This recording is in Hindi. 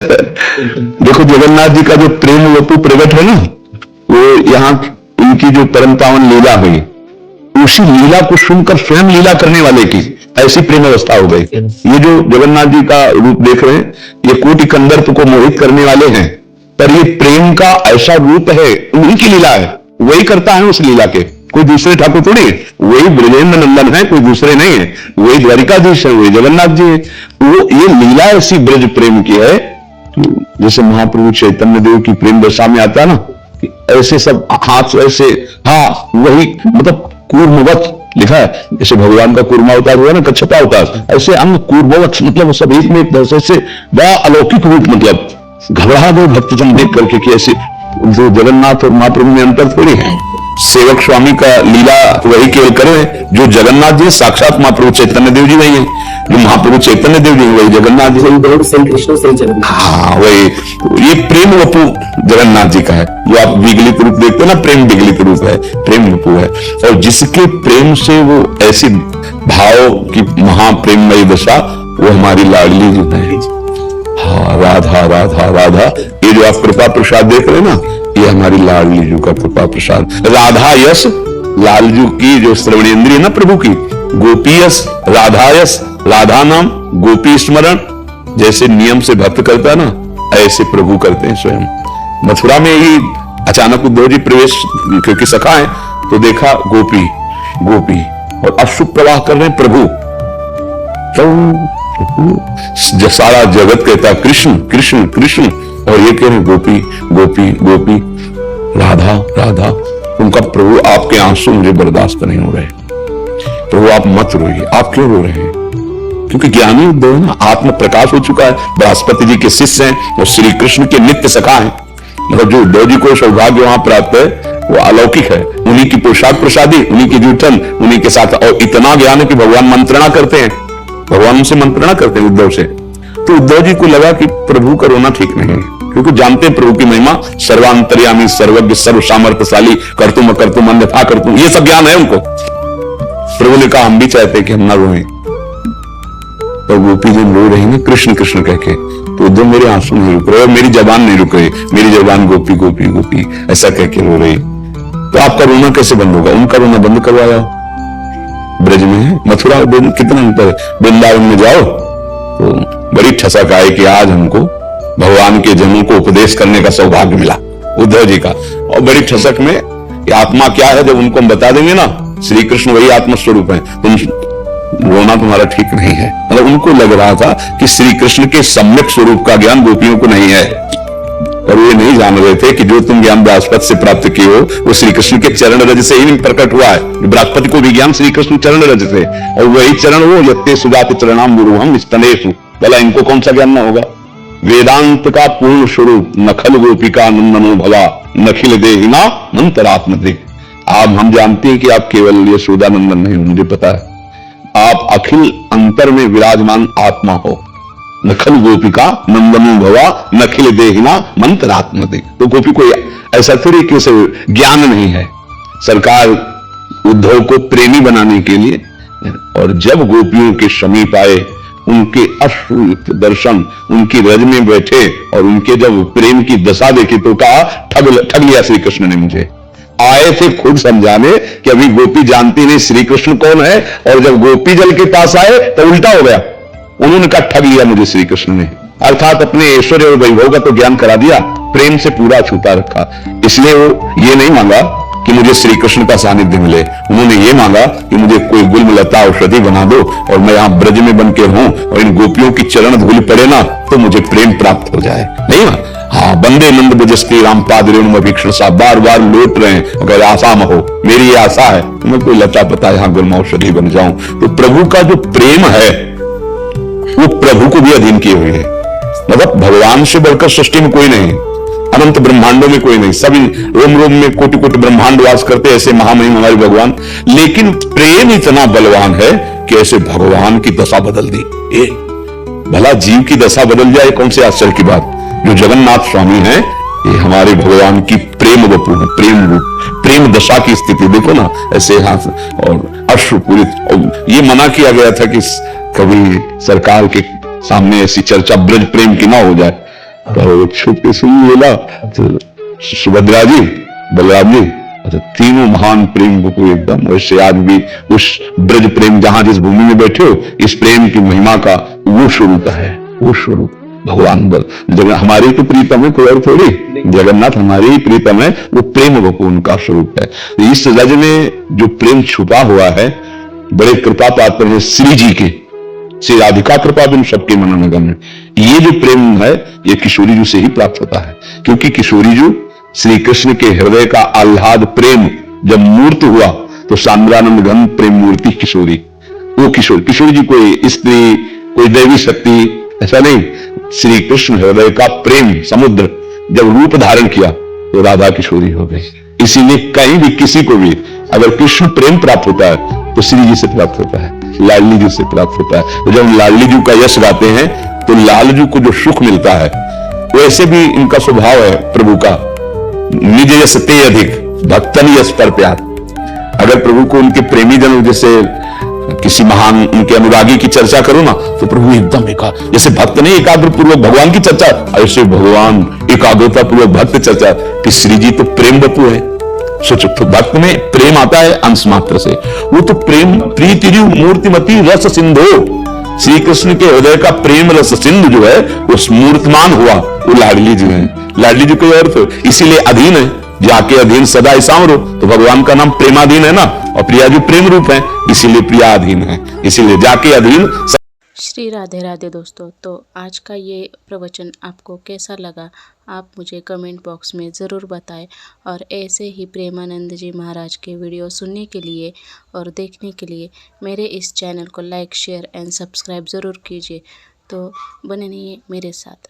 देखो जगन्नाथ जी का जो प्रेम वपु प्रकट है ना, वो यहाँ उनकी जो परम पावन लीला हुई, उसी लीला को सुनकर स्वयं लीला करने वाले की ऐसी प्रेम अवस्था हो गई। ये जो जगन्नाथ जी का रूप देख रहे हैं, ये कोटि कंदर्प को मोहित करने वाले हैं, पर ये प्रेम का ऐसा रूप है, उन्हीं की लीला है, वही करता है उस लीला के, कोई दूसरे ठाकुर थोड़ी, वही ब्रजेंद्र नंदन है, कोई दूसरे नहीं है, वही द्वारिकाधीश है, वही जगन्नाथ जी है। वो ये लीला ऐसी ब्रज प्रेम की है, जैसे महाप्रभु चैतन्य देव की प्रेम दशा में आता ना, ऐसे सब हाथ ऐसे, हाँ वही मतलब कूर्मवत लिखा है, जैसे भगवान का कूर्मा अवतार हुआ ना, कच्छपा अवतार, ऐसे अंग कूर्मवत, मतलब सब एक में एक तरह से बड़ा अलौकिक रूप, मतलब घबरा गए भक्तजन देख करके कि ऐसे जो जगन्नाथ और महाप्रभु में अंतर थोड़ी है। सेवक स्वामी का लीला वही केवल करे, जो जगन्नाथ जी साक्षात महाप्रभु चैतन्य देव जी वही है, जो महाप्रभु चैतन्य देव जी वही जगन्नाथ जी। हाँ वही, ये प्रेम वपु जगन्नाथ जी का है, जो आप विगलित रूप देखते हो ना, प्रेम विगलित रूप है, प्रेम वपु है। और जिसके प्रेम से वो ऐसी भाव की महाप्रेममयी दशा, वो हमारी लाडली जी है। हाँ राधा राधा राधा, ये जो आप कृपा प्रसाद देख रहे हैं ना, ये हमारी लाडली जी का कृपा प्रसाद। राधा यश, लालजू की जो श्रवणेन्द्रिय ना प्रभु की, गोपी यश, राधा यश, राधा नाम, गोपी स्मरण, जैसे नियम से भक्त करता ना, ऐसे प्रभु करते हैं स्वयं। मथुरा में ही अचानक उद्धव जी प्रवेश, क्योंकि सखा है, तो देखा गोपी गोपी और अश्रु प्रवाह कर रहे हैं प्रभु, तो सारा जगत कहता कृष्ण कृष्ण कृष्ण, और ये कह रहे गोपी गोपी गोपी, राधा राधा। उनका प्रभु आपके आंसू मुझे बर्दाश्त नहीं हो रहे, प्रभु आप मत रोइए। आप क्यों रो रहे हैं? क्योंकि ज्ञानी उद्धव ना, आत्म प्रकाश हो चुका है, बृहस्पति जी के शिष्य हैं और श्री कृष्ण के नित्य सखा हैं। मतलब जो उद्धव जी को सौभाग्य वहां प्राप्त है, वो अलौकिक है। उन्हीं की पोशाक प्रसादी, उन्हीं की जूठन, उन्हीं के साथ, और इतना ज्ञान है कि भगवान मंत्रणा करते हैं, भगवान उनसे मंत्रणा करते हैं उद्धव से। तो उद्धव जी को लगा कि प्रभु का रोना ठीक नहीं है, क्योंकि जानते हैं प्रभु की महिमा, सर्वांतर्यामी, सर्वज्ञ, सर्व सामर्थ्यशाली, कर्तुम अकर्तुम अन्यथा कर्तुम, ये सब ज्ञान है उनको। प्रभु ने कहा हम भी चाहते हैं कि हम ना रोएं, तो गोपी जन रो रही ना कृष्ण कृष्ण कह के, तो उद्धव मेरे आंसू नहीं रुक रहे, मेरी जबान नहीं रुक रही, मेरी जबान गोपी गोपी गोपी ऐसा कह के रो रही। तो आपका रोना कैसे बंद होगा? उनका रोना बंद करवाया। ब्रज में है, मथुरा कितना अंतर है, वृंदावन में जाओ तो बड़ी ठसक आई कि आज हमको भगवान के जनों को उपदेश करने का सौभाग्य मिला उद्धव जी का। और बड़ी ठसक में आत्मा क्या है, जब उनको हम बता देंगे ना, श्री कृष्ण वही आत्मा स्वरूप है, तुम रोना तुम्हारा ठीक नहीं है। मतलब उनको लग रहा था कि श्री कृष्ण के सम्यक स्वरूप का ज्ञान गोपियों को नहीं है, और वे नहीं जान रहे थे कि जो तुम ज्ञान बृहस्पति से प्राप्त किए हो, वो श्री कृष्ण के चरण रज से ही प्रकट हुआ है। बृहस्पति को भी ज्ञान श्री कृष्ण चरण रज से, और वही चरण वो यत्ते सुजात चरणाम गुरुहम स्तनेषु, भला इनको कौन सा ज्ञान ना होगा? वेदांत का पूर्ण स्वरूप नखल गोपिका नंदनो भवा नखिल देहिना मंतरात्मधिक। आप हम जानते हैं कि आप केवल ये यशोदा नंदन नहीं, मुझे पता है, आप अखिल अंतर में विराजमान आत्मा हो। नखल गोपिका नंदनो भवा नखिल देहिना मंतरात्मधिक। तो गोपी को ऐसा तरीके से ज्ञान नहीं है। सरकार उद्धव को प्रेमी बनाने के लिए, और जब गोपियों के समीप आए, उनके अश्रुयुक्त दर्शन, उनकी रज में बैठे और उनके जब प्रेम की दशा देखी, तो कहा ठग लिया श्री कृष्ण ने मुझे। आए थे खुद समझाने कि अभी गोपी जानती नहीं श्री कृष्ण कौन है, और जब गोपी जल के पास आए तो उल्टा हो गया, उन्होंने कहा ठग लिया मुझे श्री कृष्ण ने। अर्थात अपने ऐश्वर्य और वैभव का तो ज्ञान करा दिया, प्रेम से पूरा छूता रखा। इसलिए वो ये नहीं मांगा कि मुझे श्री कृष्ण का सानिध्य मिले, उन्होंने ये मांगा कि मुझे कोई गुलमलता औषधि बना दो और मैं यहां ब्रज में बन के हूं, और इन गोपियों की चरण धूल पड़े ना, तो मुझे प्रेम प्राप्त हो जाए। नहीं ना? हाँ, बंदे नंद ब्रजस्ते राम पाद रेणु अभीक्षण सा, बार बार लौट रहे हैं, अगर आशा में हो, मेरी ये आशा है मैं कोई लता पता यहां गुलम औषधि बन जाऊं। तो प्रभु का जो प्रेम है, वो प्रभु को भी अधीन किए हुए है। मतलब भगवान से बढ़कर सृष्टि में कोई नहीं, अनंत ब्रह्मांडों में कोई नहीं, सभी रोम रोम में कोटि कोटि ब्रह्मांड वास करते, ऐसे महामहिम हमारे भगवान। लेकिन प्रेम इतना बलवान है कि ऐसे भगवान की दशा बदल दी। भला जीव की दशा बदल जाए, कौन से आश्चर्य की बात। जो जगन्नाथ स्वामी हैं, ये हमारे भगवान की प्रेम वपु है, प्रेम रूप, प्रेम दशा की स्थिति देखो ना, ऐसे हाथ और अश्रुपूरित। और ये मना किया गया था कि कभी सरकार के सामने ऐसी चर्चा ब्रज प्रेम की ना हो जाए, तो छुप के सुन बोला तो सुभद्रा जी, बलराम जी, तो तीनों महान प्रेम को एकदम वैसे आज भी उस ब्रज प्रेम जहां जिस भूमि में बैठे हो, इस प्रेम की महिमा का वो स्वरूप है, वो स्वरूप भगवान बल जगन हमारी तो प्रीतम है, कोई और थोड़ी, जगन्नाथ हमारे ही प्रीतम है, वो प्रेम भगवान उनका स्वरूप है। इस रज में जो प्रेम छुपा हुआ है, बड़े कृपा पात्र हैं श्री जी के, श्री राधिका कृपा बिन सबके मनोनगन में। ये जो प्रेम है ये किशोरी जी से ही प्राप्त होता है, क्योंकि किशोरी जी श्री कृष्ण के हृदय का आह्लाद प्रेम जब मूर्त हुआ तो सांद्रानंद घन प्रेम मूर्ति किशोरी, वो किशोरी। किशोरी जी कोई स्त्री, कोई दैवी शक्ति ऐसा नहीं, श्री कृष्ण हृदय का प्रेम समुद्र जब रूप धारण किया तो राधा किशोरी हो गई। इसीलिए कहीं भी किसी को भी अगर कृष्ण प्रेम प्राप्त होता है तो श्री जी से प्राप्त होता है, लाडली जी से प्राप्त होता है। तो जब लाडली जी का यश गाते हैं तो लाल जी को जो सुख मिलता है, वैसे भी इनका स्वभाव है प्रभु का, निज यश ते अधिक भक्तन यश पर प्यार। अगर प्रभु को उनके प्रेमी जन जैसे किसी महान उनके अनुरागी की चर्चा करो ना तो प्रभु एकदम जैसे भक्त नहीं एकाग्र पूर्वक भगवान की चर्चा, ऐसे भगवान एकाग्रता पूर्वक भक्त चर्चा कि श्री जी तो प्रेम बपू है। सोचो, तो भक्त में प्रेम आता है अंश मात्र से, वो तो प्रेम प्रीति मूर्तिमती रस सिंधु, श्री कृष्ण के हृदय का प्रेम रस सिंधु जो है वो मूर्तमान हुआ, वो लाडली जी है। लाडली जी कोई और, इसीलिए अधीन है, जाके अधीन सदा सांवरो, तो भगवान का नाम प्रेमाधीन है ना, और प्रिया जी प्रेम रूप है, इसीलिए प्रिया अधीन है, इसीलिए जाके अधीन। श्री राधे राधे दोस्तों, तो आज का ये प्रवचन आपको कैसा लगा आप मुझे कमेंट बॉक्स में ज़रूर बताएं, और ऐसे ही प्रेमानंद जी महाराज के वीडियो सुनने के लिए और देखने के लिए मेरे इस चैनल को लाइक शेयर एंड सब्सक्राइब ज़रूर कीजिए। तो बने रहिए मेरे साथ।